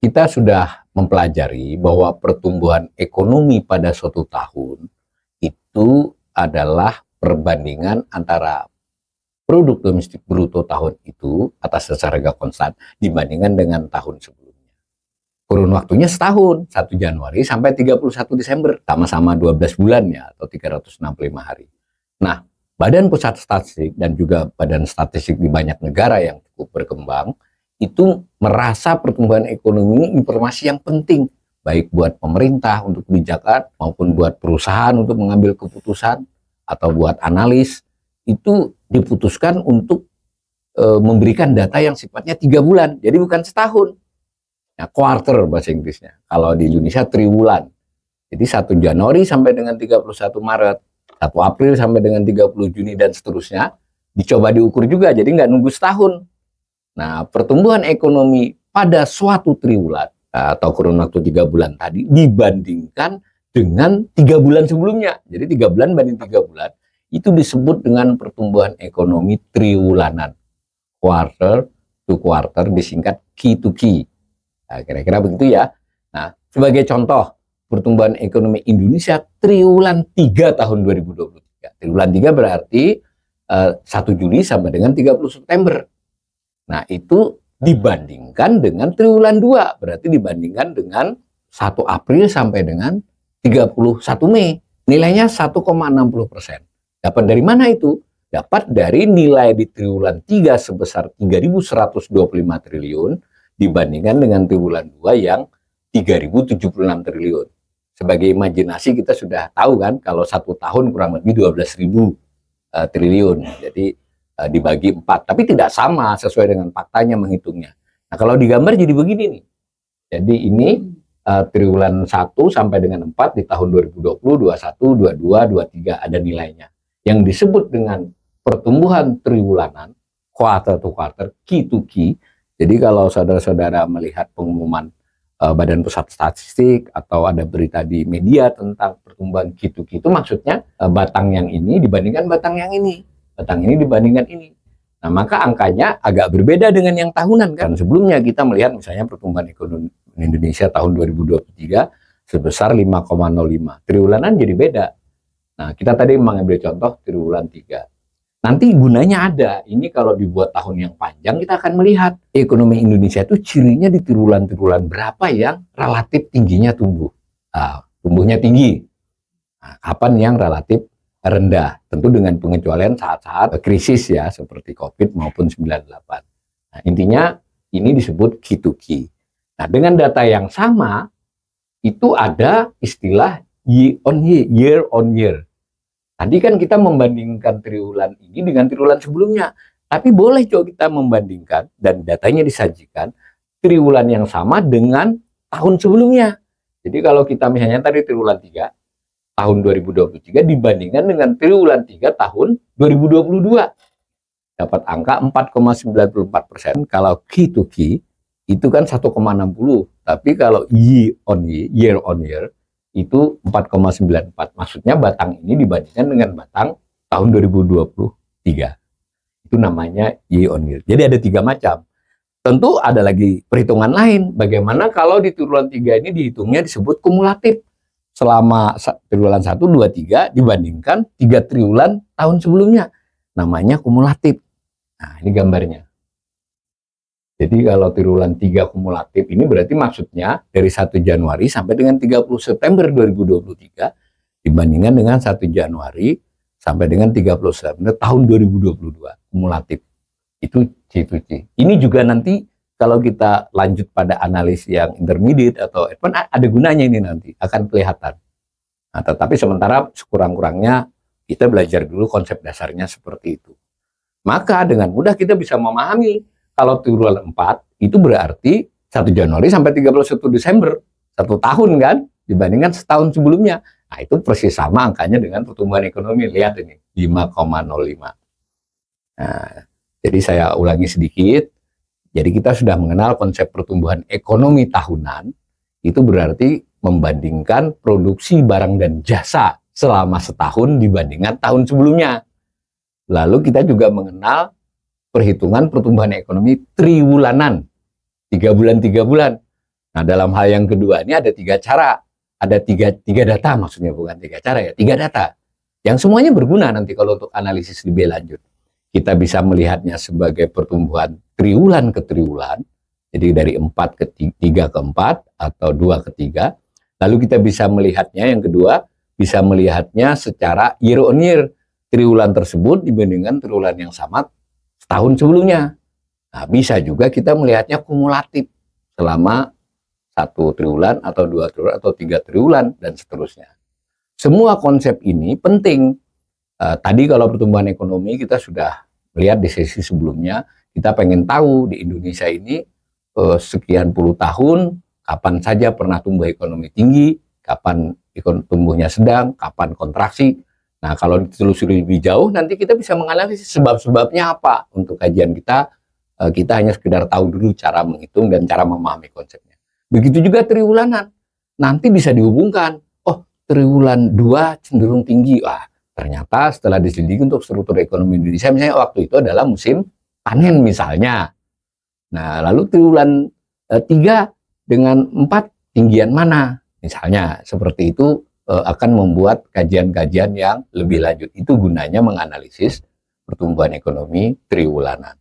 Kita sudah mempelajari bahwa pertumbuhan ekonomi pada suatu tahun itu adalah perbandingan antara produk domestik bruto tahun itu atas dasar harga konstan dibandingkan dengan tahun sebelumnya. Kurun waktunya setahun, 1 Januari sampai 31 Desember, sama-sama 12 bulan ya, atau 365 hari. Nah, Badan Pusat Statistik dan juga badan statistik di banyak negara yang cukup berkembang itu merasa pertumbuhan ekonomi ini informasi yang penting, baik buat pemerintah untuk kebijakan maupun buat perusahaan untuk mengambil keputusan atau buat analis. Itu diputuskan untuk memberikan data yang sifatnya 3 bulan, jadi bukan setahun. Nah, quarter bahasa Inggrisnya. Kalau di Indonesia triwulan. Jadi 1 Januari sampai dengan 31 Maret, 1 April sampai dengan 30 Juni dan seterusnya dicoba diukur juga, jadi nggak nunggu setahun. Nah, pertumbuhan ekonomi pada suatu triwulan atau kurun waktu 3 bulan tadi dibandingkan dengan 3 bulan sebelumnya. Jadi 3 bulan banding 3 bulan itu disebut dengan pertumbuhan ekonomi triwulanan. Quarter to quarter disingkat Q to Q. Nah, kira-kira begitu ya. Nah, sebagai contoh pertumbuhan ekonomi Indonesia triwulan 3 tahun 2023. Triwulan 3 berarti 1 Juli sampai dengan 30 September. Nah, itu dibandingkan dengan triwulan 2, berarti dibandingkan dengan 1 April sampai dengan 31 Mei. Nilainya 1,60%. Dapat dari mana itu? Dapat dari nilai di triwulan 3 sebesar 3.125 triliun dibandingkan dengan triwulan 2 yang 3.076 triliun. Sebagai imajinasi kita sudah tahu kan kalau 1 tahun kurang lebih 12.000 triliun. Jadi dibagi 4, tapi tidak sama sesuai dengan faktanya menghitungnya. Nah, kalau digambar jadi begini nih. Jadi ini triwulan 1 sampai dengan 4 di tahun 2020, 21, 22, 23 ada nilainya. Yang disebut dengan pertumbuhan triwulanan, quarter to quarter, Q to Q. Jadi kalau saudara-saudara melihat pengumuman Badan Pusat Statistik atau ada berita di media tentang pertumbuhan Q to Q, itu maksudnya batang yang ini dibandingkan batang yang ini. Batang ini dibandingkan ini. Nah, maka angkanya agak berbeda dengan yang tahunan kan. Sebelumnya kita melihat misalnya pertumbuhan ekonomi Indonesia tahun 2023 sebesar 5,05. Triwulanan jadi beda. Nah, kita tadi mengambil contoh triwulan 3. Nanti gunanya ada. Ini kalau dibuat tahun yang panjang kita akan melihat ekonomi Indonesia itu cirinya di triwulan-triwulan berapa yang relatif tingginya tumbuh. Tumbuhnya tinggi. Nah, kapan yang relatif rendah, tentu dengan pengecualian saat-saat krisis ya, seperti COVID maupun 98. Nah, intinya ini disebut Q to Q. Nah, dengan data yang sama, itu ada istilah year on year. Tadi kan kita membandingkan triwulan ini dengan triwulan sebelumnya, tapi boleh juga kita membandingkan, dan datanya disajikan, triwulan yang sama dengan tahun sebelumnya. Jadi kalau kita misalnya tadi triwulan 3, tahun 2023 dibandingkan dengan triwulan 3 tahun 2022. Dapat angka 4,94%. Kalau Q to Q itu kan 1,60. Tapi kalau year on year itu 4,94. Maksudnya batang ini dibandingkan dengan batang tahun 2023. Itu namanya year on year. Jadi ada 3 macam. Tentu ada lagi perhitungan lain. Bagaimana kalau di triwulan 3 ini dihitungnya disebut kumulatif. Selama triwulan 1, 2, 3 dibandingkan 3 triwulan tahun sebelumnya. Namanya kumulatif. Nah, ini gambarnya. Jadi kalau triwulan 3 kumulatif ini berarti maksudnya dari 1 Januari sampai dengan 30 September 2023 dibandingkan dengan 1 Januari sampai dengan 30 September tahun 2022 kumulatif. Itu C2C. Ini juga nanti kalau kita lanjut pada analis yang intermediate atau advance, ada gunanya ini nanti, akan kelihatan. Nah, tetapi sementara sekurang-kurangnya kita belajar dulu konsep dasarnya seperti itu. Maka dengan mudah kita bisa memahami kalau triwulan 4 itu berarti 1 Januari sampai 31 Desember, 1 tahun kan, dibandingkan setahun sebelumnya. Nah, itu persis sama angkanya dengan pertumbuhan ekonomi. Lihat ini, 5,05. Nah, jadi saya ulangi sedikit. Jadi kita sudah mengenal konsep pertumbuhan ekonomi tahunan, itu berarti membandingkan produksi barang dan jasa selama setahun dibandingkan tahun sebelumnya. Lalu kita juga mengenal perhitungan pertumbuhan ekonomi triwulanan, 3 bulan. Nah, dalam hal yang kedua ini ada 3 cara, ada tiga data, maksudnya bukan 3 cara ya, 3 data yang semuanya berguna nanti kalau untuk analisis lebih lanjut. Kita bisa melihatnya sebagai pertumbuhan triwulan ke triwulan, jadi dari 4 ke 3 ke 4 atau 2 ke 3. Lalu kita bisa melihatnya yang kedua, bisa melihatnya secara year on year, triwulan tersebut dibandingkan triwulan yang sama setahun sebelumnya. Nah, bisa juga kita melihatnya kumulatif selama 1 triwulan atau 2 triwulan atau 3 triwulan dan seterusnya. Semua konsep ini penting. Tadi kalau pertumbuhan ekonomi kita sudah melihat di sesi sebelumnya, kita pengen tahu di Indonesia ini sekian puluh tahun, kapan saja pernah tumbuh ekonomi tinggi, kapan tumbuhnya sedang, kapan kontraksi. Nah, kalau ditelusuri lebih jauh, nanti kita bisa menganalisis sebab-sebabnya apa. Untuk kajian kita, kita hanya sekedar tahu dulu cara menghitung dan cara memahami konsepnya. Begitu juga triwulanan. Nanti bisa dihubungkan, oh triwulan 2 cenderung tinggi. Wah, ternyata setelah diselidiki untuk struktur ekonomi Indonesia, misalnya waktu itu adalah musim panen misalnya. Nah, lalu triwulan 3 dengan 4 tinggian mana? Misalnya, seperti itu akan membuat kajian-kajian yang lebih lanjut. Itu gunanya menganalisis pertumbuhan ekonomi triwulanan.